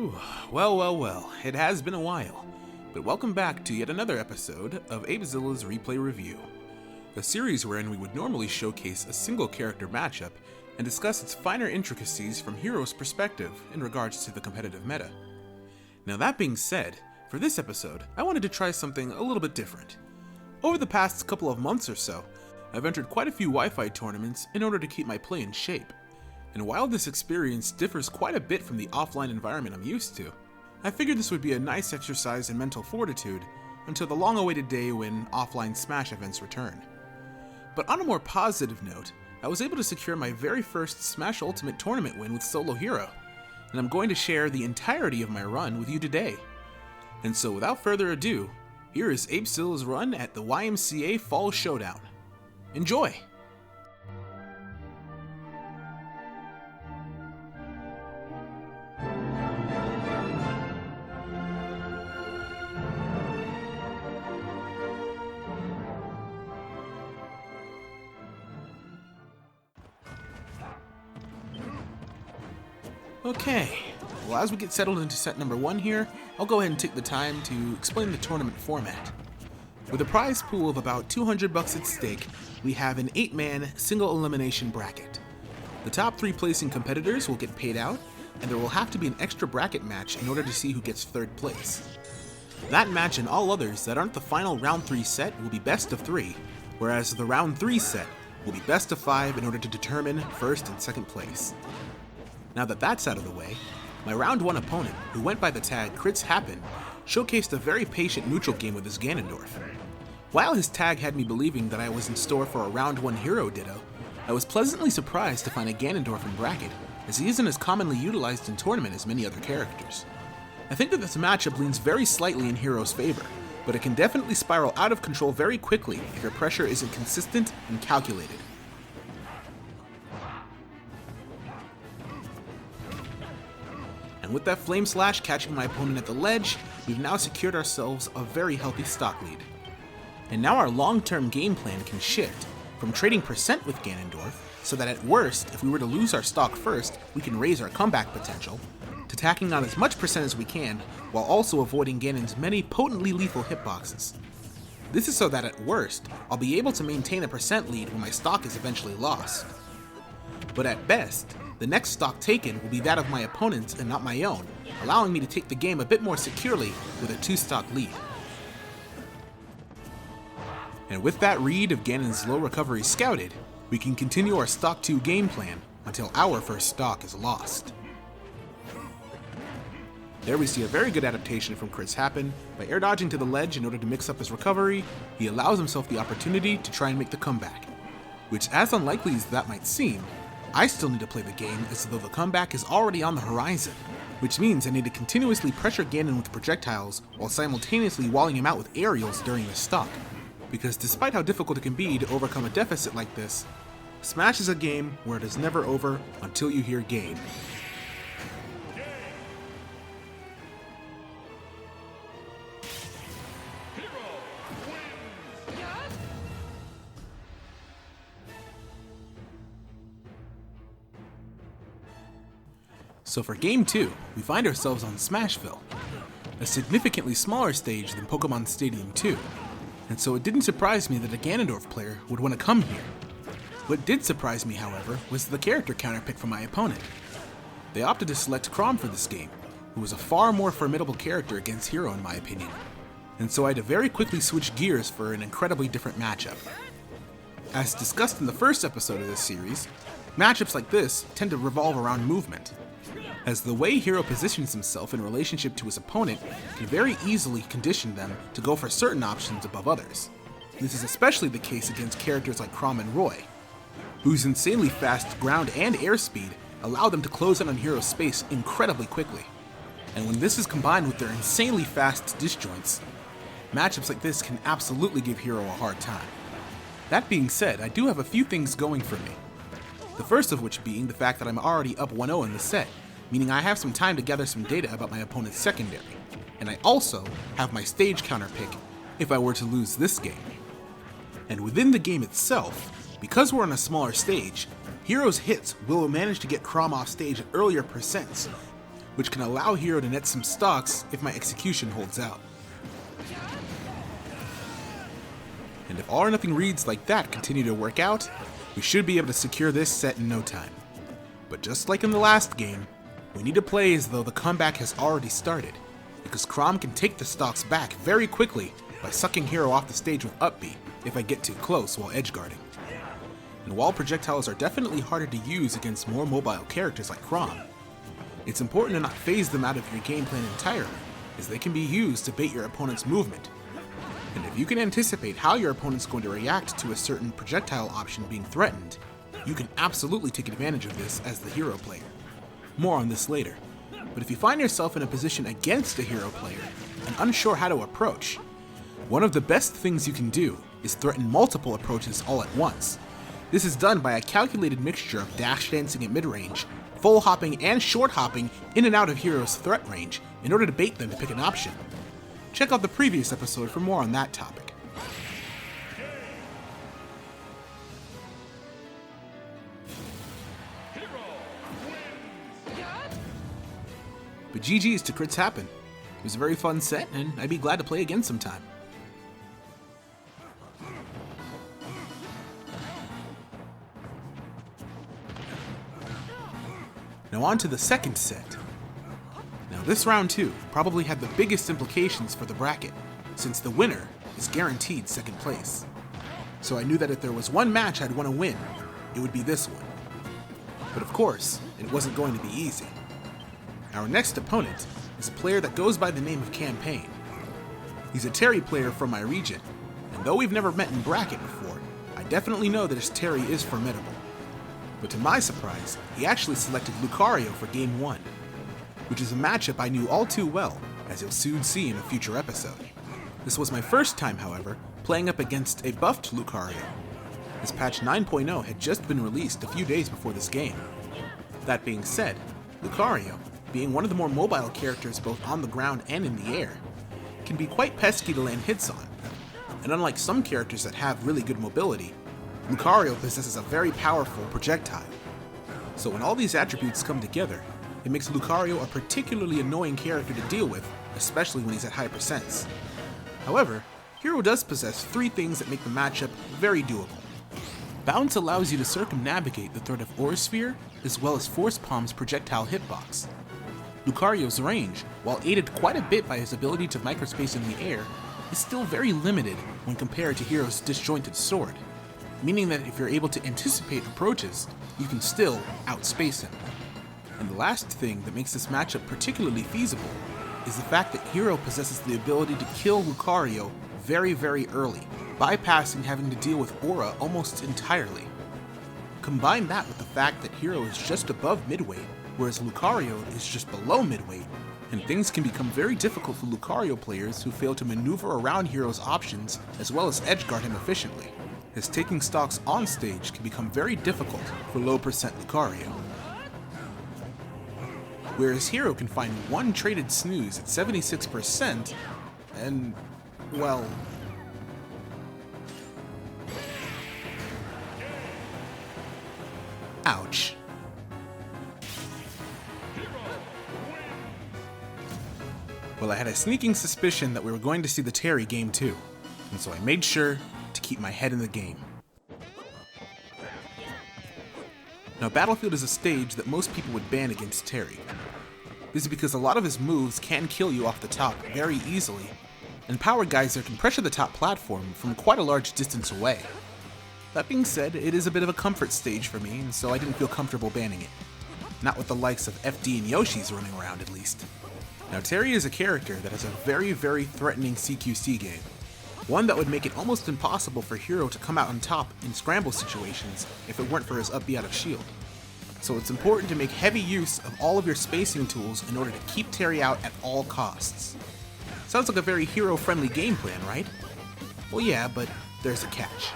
Whew. Well, it has been a while, but welcome back to yet another episode of Apezilla's Replay Review, a series wherein we would normally showcase a single character matchup and discuss its finer intricacies from Hero's perspective in regards to the competitive meta. Now that being said, for this episode, I wanted to try something a little bit different. Over the past couple of months or so, I've entered quite a few Wi-Fi tournaments in order to keep my play in shape. And while this experience differs quite a bit from the offline environment I'm used to, I figured this would be a nice exercise in mental fortitude until the long-awaited day when offline Smash events return. But on a more positive note, I was able to secure my very first Smash Ultimate tournament win with Solo Hero, and I'm going to share the entirety of my run with you today. And so without further ado, here is Apezilla's run at the YMCA Fall Showdown. Enjoy! Okay, well as we get settled into set number 1 here, I'll go ahead and take the time to explain the tournament format. With a prize pool of about $200 at stake, we have an 8-man single elimination bracket. The top 3 placing competitors will get paid out, and there will have to be an extra bracket match in order to see who gets 3rd place. That match and all others that aren't the final round 3 set will be best of 3, whereas the round 3 set will be best of 5 in order to determine 1st and 2nd place. Now that that's out of the way, my round 1 opponent, who went by the tag Crits Happen, showcased a very patient neutral game with his Ganondorf. While his tag had me believing that I was in store for a round 1 hero ditto, I was pleasantly surprised to find a Ganondorf in bracket, as he isn't as commonly utilized in tournament as many other characters. I think that this matchup leans very slightly in Hero's favor, but it can definitely spiral out of control very quickly if your pressure isn't consistent and calculated. And with that Flame Slash catching my opponent at the ledge, we've now secured ourselves a very healthy stock lead. And now our long-term game plan can shift from trading percent with Ganondorf, so that at worst, if we were to lose our stock first, we can raise our comeback potential, to tacking on as much percent as we can, while also avoiding Ganon's many potently lethal hitboxes. This is so that at worst, I'll be able to maintain a percent lead when my stock is eventually lost. But at best, the next stock taken will be that of my opponent's and not my own, allowing me to take the game a bit more securely with a 2-stock lead. And with that read of Ganon's low recovery scouted, we can continue our stock 2 game plan until our first stock is lost. There we see a very good adaptation from Crits Happen. By air dodging to the ledge in order to mix up his recovery, he allows himself the opportunity to try and make the comeback, which, as unlikely as that might seem, I still need to play the game as though the comeback is already on the horizon, which means I need to continuously pressure Ganon with projectiles while simultaneously walling him out with aerials during the stock. Because despite how difficult it can be to overcome a deficit like this, Smash is a game where it is never over until you hear game. So for Game 2, we find ourselves on Smashville, a significantly smaller stage than Pokemon Stadium 2, and so it didn't surprise me that a Ganondorf player would want to come here. What did surprise me, however, was the character counterpick from my opponent. They opted to select Chrom for this game, who was a far more formidable character against Hero in my opinion, and so I had to very quickly switch gears for an incredibly different matchup. As discussed in the first episode of this series, matchups like this tend to revolve around movement, as the way Hero positions himself in relationship to his opponent can very easily condition them to go for certain options above others. This is especially the case against characters like Chrom and Roy, whose insanely fast ground and air speed allow them to close in on Hero's space incredibly quickly. And when this is combined with their insanely fast disjoints, matchups like this can absolutely give Hero a hard time. That being said, I do have a few things going for me. The first of which being the fact that I'm already up 1-0 in the set, meaning I have some time to gather some data about my opponent's secondary, and I also have my stage counter pick if I were to lose this game. And within the game itself, because we're on a smaller stage, Hero's hits will manage to get Chrom off stage at earlier percents, which can allow Hero to net some stocks if my execution holds out. And if all or nothing reads like that continue to work out, we should be able to secure this set in no time. But just like in the last game, we need to play as though the comeback has already started, because Chrom can take the stocks back very quickly by sucking Hero off the stage with up B if I get too close while edgeguarding. And while projectiles are definitely harder to use against more mobile characters like Chrom, it's important to not phase them out of your game plan entirely, as they can be used to bait your opponent's movement. And if you can anticipate how your opponent's going to react to a certain projectile option being threatened, you can absolutely take advantage of this as the Hero player. More on this later. But if you find yourself in a position against a Hero player and unsure how to approach, one of the best things you can do is threaten multiple approaches all at once. This is done by a calculated mixture of dash dancing at mid-range, full hopping and short hopping in and out of Hero's threat range in order to bait them to pick an option. Check out the previous episode for more on that topic. But GG's to Crits Happen. It was a very fun set, and I'd be glad to play again sometime. Now on to the second set. Now this round 2 probably had the biggest implications for the bracket, since the winner is guaranteed second place. So I knew that if there was one match I'd want to win, it would be this one. But of course, it wasn't going to be easy. Our next opponent is a player that goes by the name of Campaign. He's a Terry player from my region, and though we've never met in bracket before, I definitely know that his Terry is formidable. But to my surprise, he actually selected Lucario for Game 1, which is a matchup I knew all too well, as you'll soon see in a future episode. This was my first time, however, playing up against a buffed Lucario, as patch 9.0 had just been released a few days before this game. That being said, Lucario, being one of the more mobile characters both on the ground and in the air, can be quite pesky to land hits on, and unlike some characters that have really good mobility, Lucario possesses a very powerful projectile. So when all these attributes come together, it makes Lucario a particularly annoying character to deal with, especially when he's at high percents. However, Hero does possess 3 things that make the matchup very doable. Bounce allows you to circumnavigate the threat of Aura Sphere, as well as Force Palm's projectile hitbox. Lucario's range, while aided quite a bit by his ability to microspace in the air, is still very limited when compared to Hero's disjointed sword, meaning that if you're able to anticipate approaches, you can still outspace him. And the last thing that makes this matchup particularly feasible is the fact that Hero possesses the ability to kill Lucario very, very early, bypassing having to deal with Aura almost entirely. Combine that with the fact that Hero is just above midweight, whereas Lucario is just below midweight, and things can become very difficult for Lucario players who fail to maneuver around Hero's options as well as edgeguard him efficiently, as taking stocks on stage can become very difficult for low percent Lucario. Whereas Hero can find one traded snooze at 76%, and, well... ouch. Well, I had a sneaking suspicion that we were going to see the Terry Game 2, and so I made sure to keep my head in the game. Now, Battlefield is a stage that most people would ban against Terry. This is because a lot of his moves can kill you off the top very easily, and Power Geyser can pressure the top platform from quite a large distance away. That being said, it is a bit of a comfort stage for me, and so I didn't feel comfortable banning it. Not with the likes of FD and Yoshi's running around, at least. Now, Terry is a character that has a very, very threatening CQC game. One that would make it almost impossible for Hero to come out on top in scramble situations if it weren't for his up B out of shield. So it's important to make heavy use of all of your spacing tools in order to keep Terry out at all costs. Sounds like a very Hero-friendly game plan, right? Well, yeah, but there's a catch.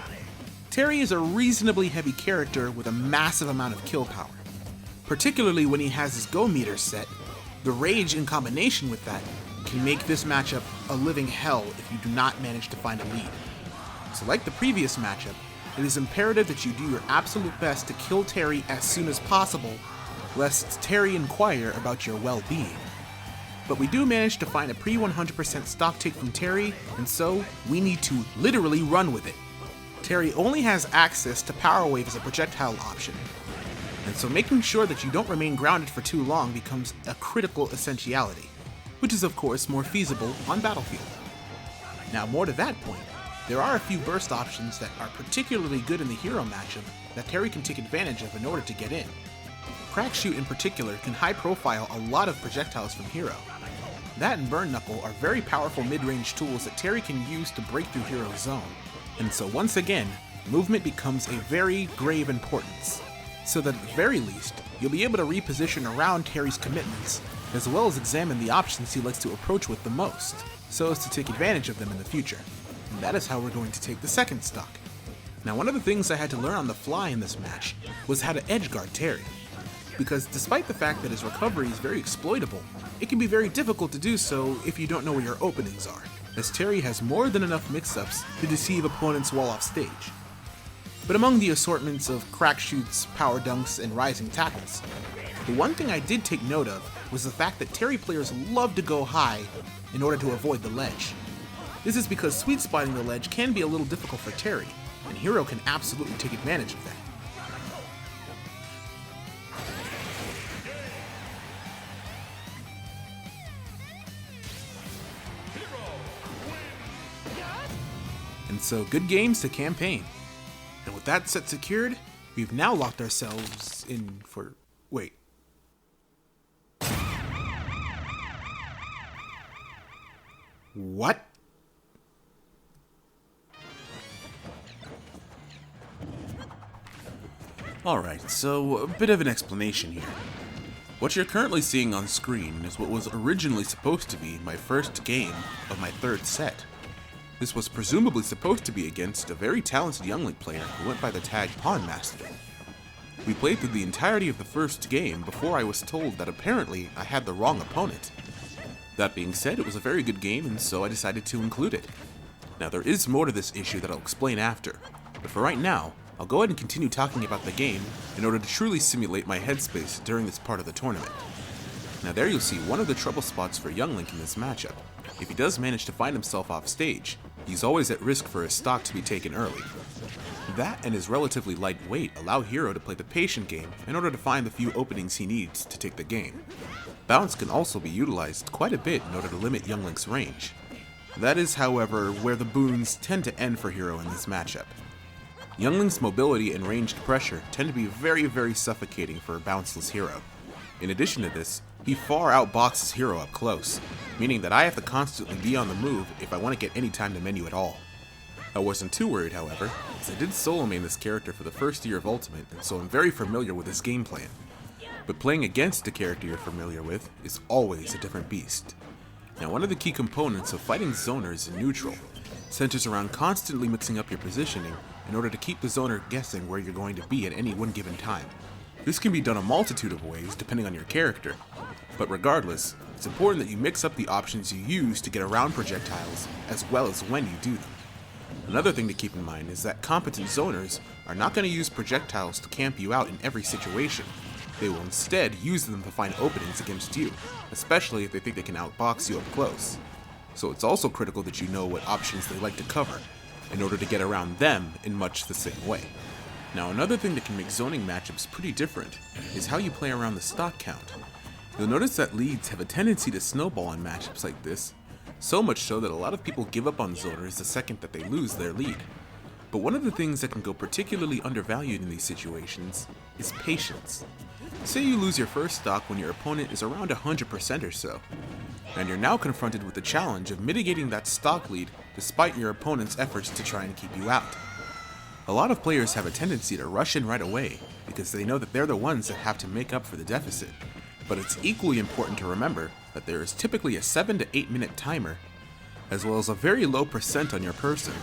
Terry is a reasonably heavy character with a massive amount of kill power. Particularly when he has his go meter set, the rage in combination with that can make this matchup a living hell if you do not manage to find a lead. So like the previous matchup, it is imperative that you do your absolute best to kill Terry as soon as possible, lest Terry inquire about your well-being. But we do manage to find a pre-100% stock take from Terry, and so we need to literally run with it. Terry only has access to Power Wave as a projectile option, and so making sure that you don't remain grounded for too long becomes a critical essentiality, which is of course more feasible on Battlefield. Now more to that point, there are a few burst options that are particularly good in the hero matchup that Terry can take advantage of in order to get in. Crack Shoot in particular can high profile a lot of projectiles from Hero. That and Burn Knuckle are very powerful mid-range tools that Terry can use to break through Hero's zone. And so once again, movement becomes a very grave importance, so that at the very least, you'll be able to reposition around Terry's commitments, as well as examine the options he likes to approach with the most, so as to take advantage of them in the future. And that is how we're going to take the second stock. Now one of the things I had to learn on the fly in this match was how to edgeguard Terry, because despite the fact that his recovery is very exploitable, it can be very difficult to do so if you don't know where your openings are, as Terry has more than enough mix-ups to deceive opponents while off stage. But among the assortments of crack shoots, power dunks, and rising tackles, the one thing I did take note of was the fact that Terry players love to go high in order to avoid the ledge. This is because sweet spotting the ledge can be a little difficult for Terry, and Hero can absolutely take advantage of that. And so good games to campaign. And with that set secured, we've now locked ourselves in for... wait. What? Alright, so a bit of an explanation here. What you're currently seeing on screen is what was originally supposed to be my first game of my third set. This was presumably supposed to be against a very talented youngling player who went by the tag Pawn Master. We played through the entirety of the first game before I was told that apparently I had the wrong opponent. That being said, it was a very good game, and so I decided to include it. Now there is more to this issue that I'll explain after, but for right now, I'll go ahead and continue talking about the game in order to truly simulate my headspace during this part of the tournament. Now there you'll see one of the trouble spots for Young Link in this matchup. If he does manage to find himself off stage, he's always at risk for his stock to be taken early. That and his relatively light weight allow Hero to play the patient game in order to find the few openings he needs to take the game. Bounce can also be utilized quite a bit in order to limit Young Link's range. That is, however, where the boons tend to end for Hero in this matchup. Young Link's mobility and ranged pressure tend to be very suffocating for a bounceless Hero. In addition to this, he far outboxes Hero up close, meaning that I have to constantly be on the move if I want to get any time to menu at all. I wasn't too worried, however, as I did solo main this character for the first year of Ultimate, and so I'm very familiar with his game plan. But playing against a character you're familiar with is always a different beast. Now one of the key components of fighting zoners in neutral centers around constantly mixing up your positioning in order to keep the zoner guessing where you're going to be at any one given time. This can be done a multitude of ways depending on your character, but regardless, it's important that you mix up the options you use to get around projectiles as well as when you do them. Another thing to keep in mind is that competent zoners are not going to use projectiles to camp you out in every situation. They will instead use them to find openings against you, especially if they think they can outbox you up close. So it's also critical that you know what options they like to cover, in order to get around them in much the same way. Now another thing that can make zoning matchups pretty different is how you play around the stock count. You'll notice that leads have a tendency to snowball in matchups like this, so much so that a lot of people give up on zoners the second that they lose their lead. But one of the things that can go particularly undervalued in these situations is patience. Say you lose your first stock when your opponent is around 100% or so, and you're now confronted with the challenge of mitigating that stock lead despite your opponent's efforts to try and keep you out. A lot of players have a tendency to rush in right away because they know that they're the ones that have to make up for the deficit. But it's equally important to remember that there is typically a 7 to 8 minute timer, as well as a very low percent on your person.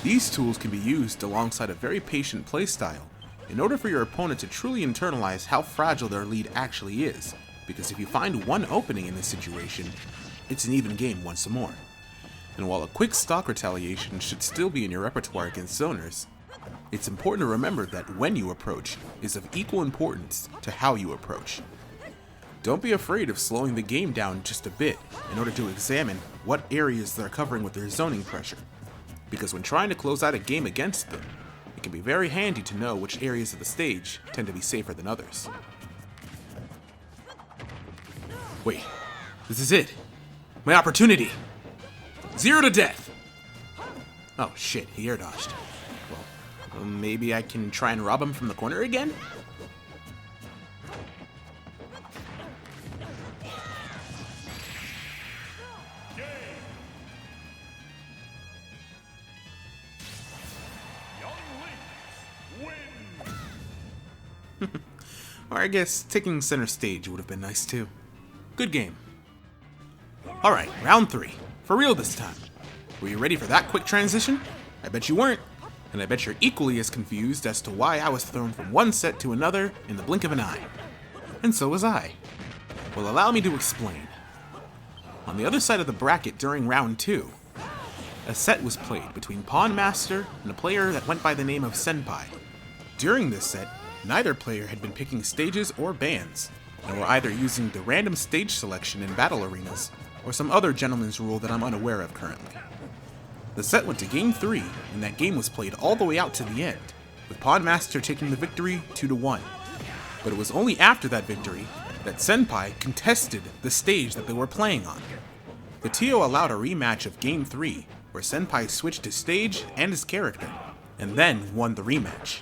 These tools can be used alongside a very patient playstyle in order for your opponent to truly internalize how fragile their lead actually is, because if you find one opening in this situation, it's an even game once more. And while a quick stock retaliation should still be in your repertoire against zoners, It's important to remember that when you approach is of equal importance to how you approach. Don't be afraid of slowing the game down just a bit in order to examine what areas they're covering with their zoning pressure, because when trying to close out a game against them, it can be very handy to know which areas of the stage tend to be safer than others. Wait, this is it. My opportunity. 0 to death. Oh shit, he air dodged. Well, maybe I can try and rob him from the corner again? Or I guess taking center stage would have been nice too. Good game. Alright, round 3. For real this time. Were you ready for that quick transition? I bet you weren't. And I bet you're equally as confused as to why I was thrown from one set to another in the blink of an eye. And so was I. Well, allow me to explain. On the other side of the bracket during round 2, a set was played between Pawn Master and a player that went by the name of Senpai. During this set, neither player had been picking stages or bands, and were either using the random stage selection in battle arenas, or some other gentleman's rule that I'm unaware of currently. The set went to Game 3, and that game was played all the way out to the end, with Pawn Master taking the victory 2-1. But it was only after that victory that Senpai contested the stage that they were playing on. The TO allowed a rematch of Game 3, where Senpai switched his stage and his character, and then won the rematch.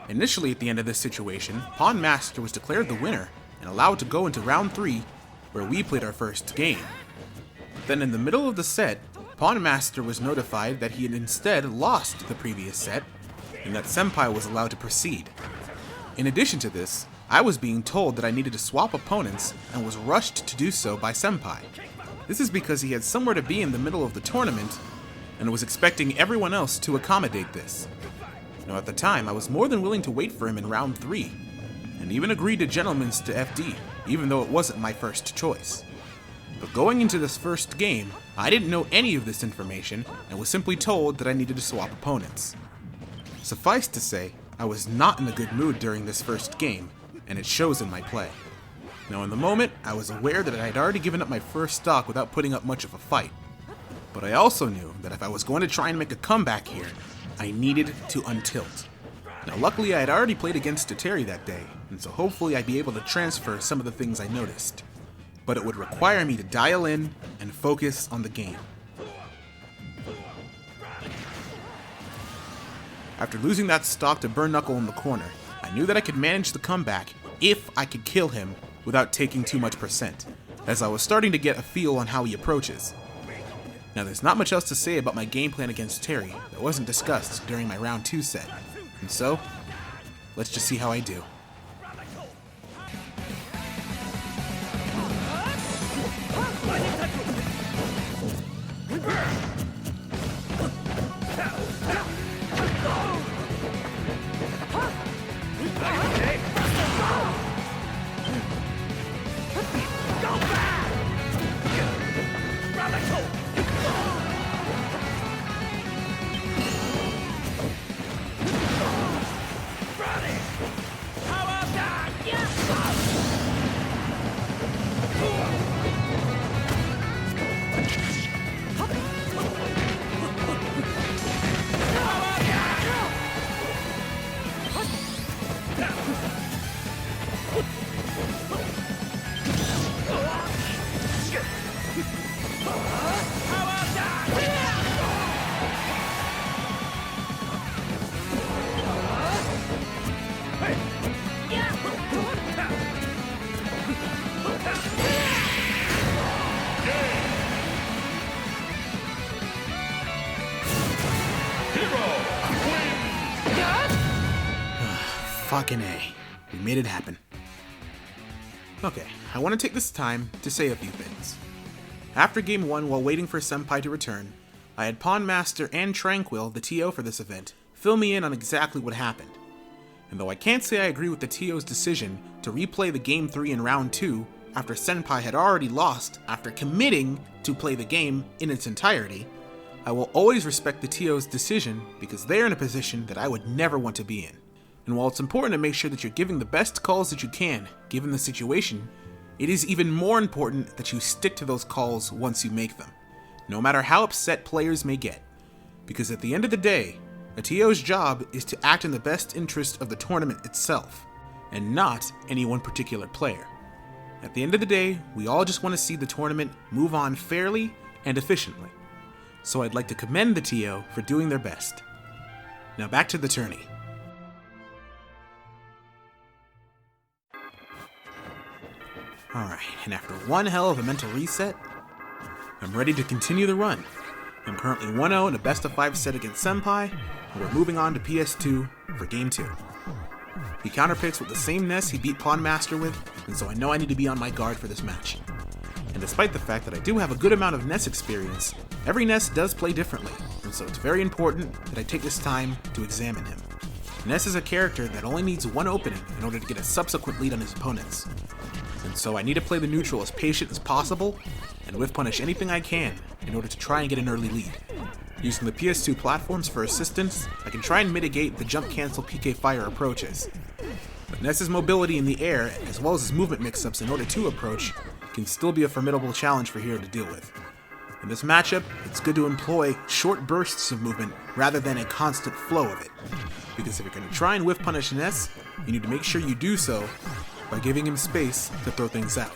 Initially at the end of this situation, Pawn Master was declared the winner and allowed to go into round 3, where we played our first game. Then in the middle of the set, Pawn Master was notified that he had instead lost the previous set, and that Senpai was allowed to proceed. In addition to this, I was being told that I needed to swap opponents and was rushed to do so by Senpai. This is because he had somewhere to be in the middle of the tournament and was expecting everyone else to accommodate this. Now at the time, I was more than willing to wait for him in round 3, and even agreed to gentlemen's to FD, even though it wasn't my first choice. But going into this first game, I didn't know any of this information and was simply told that I needed to swap opponents. Suffice to say, I was not in a good mood during this first game, and it shows in my play. Now in the moment, I was aware that I had already given up my first stock without putting up much of a fight. But I also knew that if I was going to try and make a comeback here, I needed to untilt. Now luckily I had already played against Terry that day, and so hopefully I'd be able to transfer some of the things I noticed. But it would require me to dial in and focus on the game. After losing that stock to Burn Knuckle in the corner, I knew that I could manage the comeback if I could kill him without taking too much percent, as I was starting to get a feel on how he approaches. Now there's not much else to say about my game plan against Terry that wasn't discussed during my round 2 set, and so, let's just see how I do. Fucking A. We made it happen. Okay, I want to take this time to say a few things. After Game 1, while waiting for Senpai to return, I had Pawn Master and Tranquil, the TO for this event, fill me in on exactly what happened. And though I can't say I agree with the TO's decision to replay the Game 3 in Round 2 after Senpai had already lost after committing to play the game in its entirety, I will always respect the TO's decision because they are in a position that I would never want to be in. And while it's important to make sure that you're giving the best calls that you can, given the situation, it is even more important that you stick to those calls once you make them, no matter how upset players may get. Because at the end of the day, a TO's job is to act in the best interest of the tournament itself, and not any one particular player. At the end of the day, we all just want to see the tournament move on fairly and efficiently. So I'd like to commend the TO for doing their best. Now back to the tourney. Alright, and after one hell of a mental reset, I'm ready to continue the run. I'm currently 1-0 in a best-of-5 set against Senpai, and we're moving on to PS2 for Game 2. He counterpicks with the same Ness he beat Pawn Master with, and so I know I need to be on my guard for this match. And despite the fact that I do have a good amount of Ness experience, every Ness does play differently, and so it's very important that I take this time to examine him. Ness is a character that only needs one opening in order to get a subsequent lead on his opponents, and so I need to play the neutral as patient as possible, and whiff punish anything I can in order to try and get an early lead. Using the PS2 platforms for assistance, I can try and mitigate the jump cancel PK fire approaches. But Ness's mobility in the air, as well as his movement mix-ups in order to approach, can still be a formidable challenge for Hero to deal with. In this matchup, it's good to employ short bursts of movement rather than a constant flow of it, because if you're going to try and whiff punish Ness, you need to make sure you do so by giving him space to throw things out.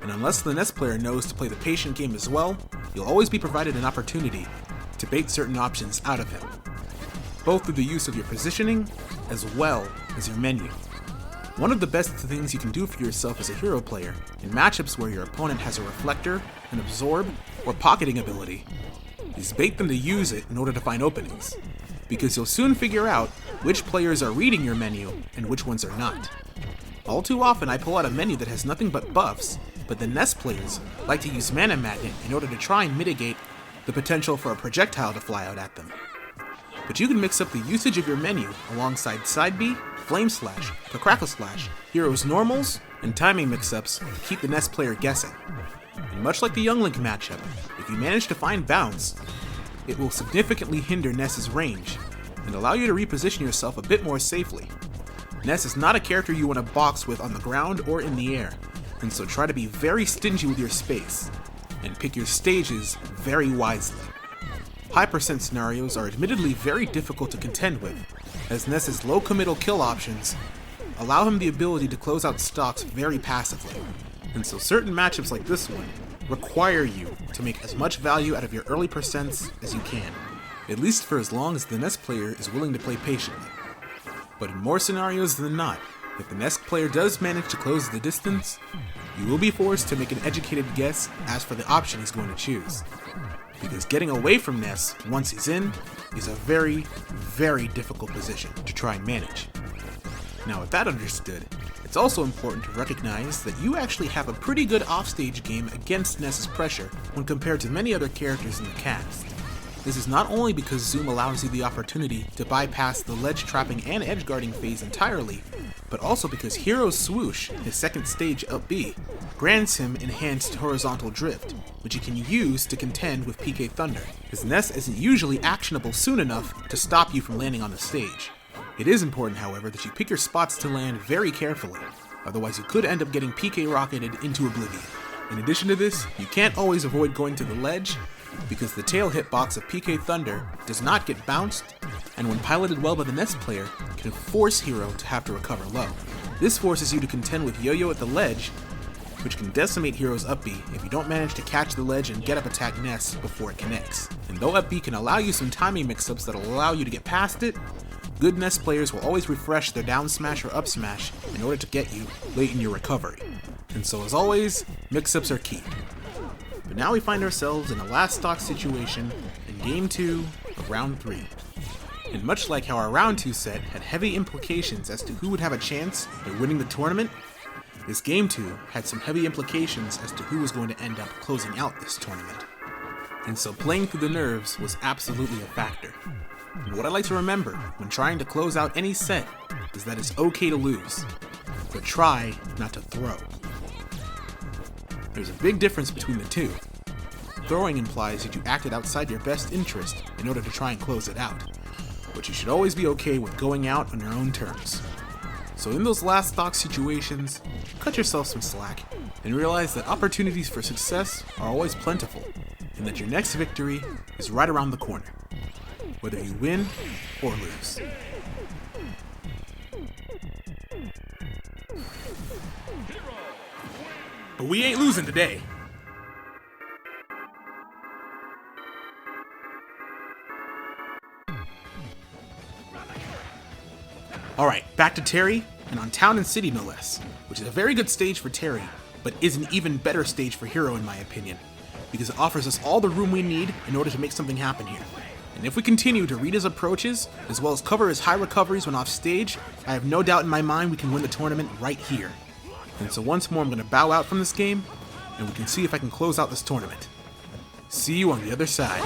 And unless the Ness player knows to play the patient game as well, you'll always be provided an opportunity to bait certain options out of him, both through the use of your positioning as well as your menu. One of the best things you can do for yourself as a hero player in matchups where your opponent has a reflector, an absorb, or pocketing ability is bait them to use it in order to find openings, because you'll soon figure out which players are reading your menu and which ones are not. All too often I pull out a menu that has nothing but buffs, but the Ness players like to use Mana Magnet in order to try and mitigate the potential for a projectile to fly out at them. But you can mix up the usage of your menu alongside Side B, Flame Slash, the Crackle Slash, Hero's Normals, and timing mix-ups to keep the Ness player guessing. And much like the Young Link matchup, if you manage to find bounce, it will significantly hinder Ness's range, and allow you to reposition yourself a bit more safely. Ness is not a character you want to box with on the ground or in the air, and so try to be very stingy with your space, and pick your stages very wisely. High percent scenarios are admittedly very difficult to contend with, as Ness's low committal kill options allow him the ability to close out stocks very passively, and so certain matchups like this one require you to make as much value out of your early percents as you can, at least for as long as the Ness player is willing to play patiently. But in more scenarios than not, if the Ness player does manage to close the distance, you will be forced to make an educated guess as for the option he's going to choose. Because getting away from Ness once he's in is a very, very difficult position to try and manage. Now with that understood, it's also important to recognize that you actually have a pretty good offstage game against Ness's pressure when compared to many other characters in the cast. This is not only because Zoom allows you the opportunity to bypass the ledge trapping and edge guarding phase entirely, but also because Hero's Swoosh, his second stage up B, grants him enhanced horizontal drift, which he can use to contend with PK Thunder, as Ness isn't usually actionable soon enough to stop you from landing on the stage. It is important, however, that you pick your spots to land very carefully, otherwise you could end up getting PK rocketed into oblivion. In addition to this, you can't always avoid going to the ledge, because the tail hitbox of PK Thunder does not get bounced, and when piloted well by the Ness player, can force Hero to have to recover low. This forces you to contend with Yo-Yo at the ledge, which can decimate Hero's up B if you don't manage to catch the ledge and get up attack Ness before it connects. And though up B can allow you some timing mix-ups that'll allow you to get past it, good Ness players will always refresh their down smash or up smash in order to get you late in your recovery. And so as always, mix-ups are key. But now we find ourselves in a last stock situation in Game 2 of Round 3. And much like how our Round 2 set had heavy implications as to who would have a chance at winning the tournament, this Game 2 had some heavy implications as to who was going to end up closing out this tournament. And so playing through the nerves was absolutely a factor. And what I like to remember when trying to close out any set is that it's okay to lose, but try not to throw. There's a big difference between the two. throwing implies that you acted outside your best interest in order to try and close it out. But you should always be okay with going out on your own terms. So in those last stock situations, cut yourself some slack and realize that opportunities for success are always plentiful, and that your next victory is right around the corner, whether you win or lose. But we ain't losing today. Alright, back to Terry, and on Town and City no less, which is a very good stage for Terry, but is an even better stage for Hero in my opinion, because it offers us all the room we need in order to make something happen here. And if we continue to read his approaches, as well as cover his high recoveries when off stage, I have no doubt in my mind we can win the tournament right here. And so once more I'm going to bow out from this game, and we can see if I can close out this tournament. See you on the other side.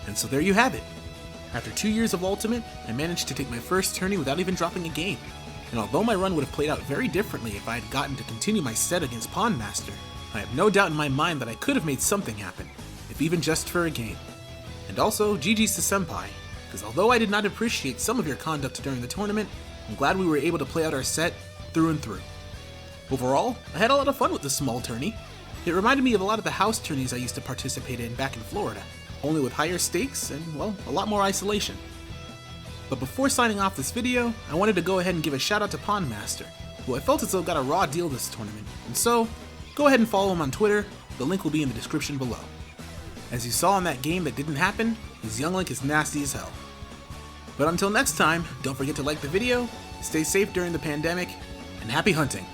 And so there you have it. After 2 years of Ultimate, I managed to take my first tourney without even dropping a game. And although my run would have played out very differently if I had gotten to continue my set against Pawn Master, I have no doubt in my mind that I could have made something happen, if even just for a game. And also, GG's to Senpai, because although I did not appreciate some of your conduct during the tournament, I'm glad we were able to play out our set through and through. Overall, I had a lot of fun with this small tourney. It reminded me of a lot of the house tourneys I used to participate in back in Florida, only with higher stakes and, well, a lot more isolation. But before signing off this video, I wanted to go ahead and give a shout out to Pawn Master, who I felt as though got a raw deal this tournament, and so, go ahead and follow him on Twitter, the link will be in the description below. As you saw in that game that didn't happen, his young Link is nasty as hell. But until next time, don't forget to like the video, stay safe during the pandemic, and happy hunting!